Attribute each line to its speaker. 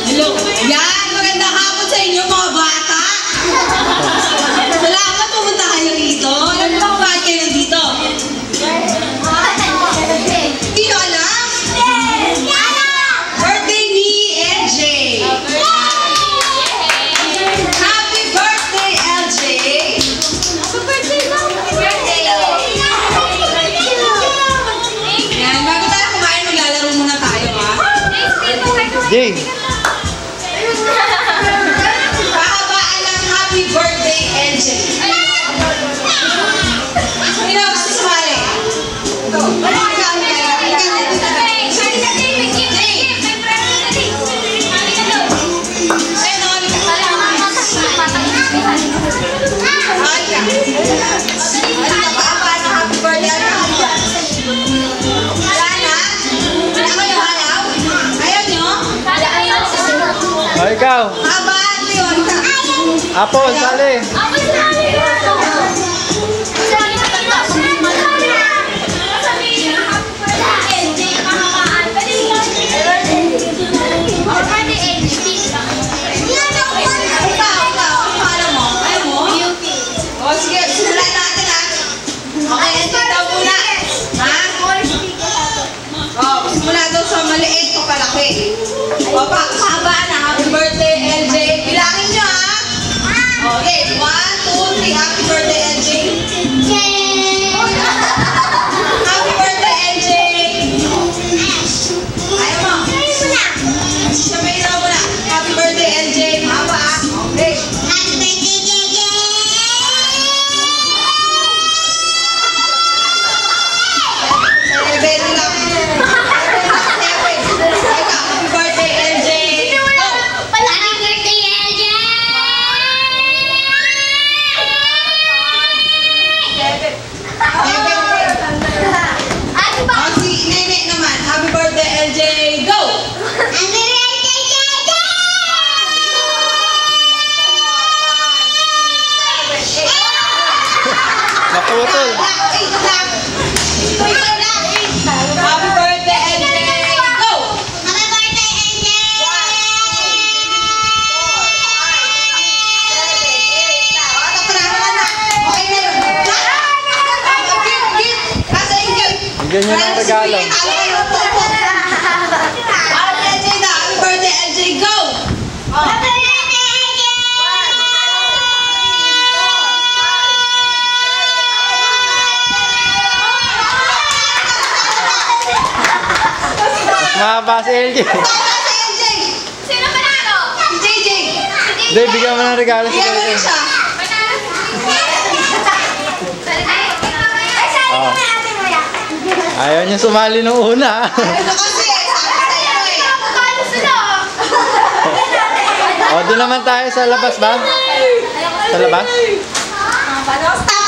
Speaker 1: Hello. Yan, magandang hapon sa inyo mga bata. Salamat pumunta kayo rito. Alam niyo kung bakit kayo nandito? Hindi nyo alam? Birthday ni LJ. Happy birthday, LJ. Happy birthday, Mom. Happy birthday. Yan, bago tayo kumain, maglalaro muna tayo, ha?
Speaker 2: Jay.
Speaker 1: Pahabaan ng happy birthday, LJ. Sino gusto sumali? Ito.
Speaker 2: O, ikaw. Apo, sali.
Speaker 1: Mula doon sa maliit o palaki. O, pahabaan na. Happy birthday, LJ. Bilangin nyo, ha? Okay, 1, 2, 3. Happy birthday, LJ. Happy birthday, LJ. Ayaw mo. Sabay na muna. Happy birthday, LJ. Mahaba, ha? Okay. Celebrate lang.
Speaker 2: Naputol.
Speaker 1: Happy birthday, LJ. Go!
Speaker 3: Happy birthday, LJ!
Speaker 1: 1, 2, 3, 4, 5, 6, 7, 8, 9. Tapos na. Okay na yun. Nasa ingay.
Speaker 2: Bigyan niyo ng regalo.
Speaker 1: LJ na. Happy birthday, LJ. Go!
Speaker 2: Mahaba si LJ.
Speaker 3: Sino panalo?
Speaker 1: Si JJ.
Speaker 2: Hindi, bigyan mo ng regalo si
Speaker 1: Bigyan mo
Speaker 2: LJ.
Speaker 1: rin siya.
Speaker 2: Ayaw niya sumali nung una.
Speaker 1: Ano kasi?
Speaker 2: O, doon naman tayo sa labas ba? Sa labas?
Speaker 1: Stop!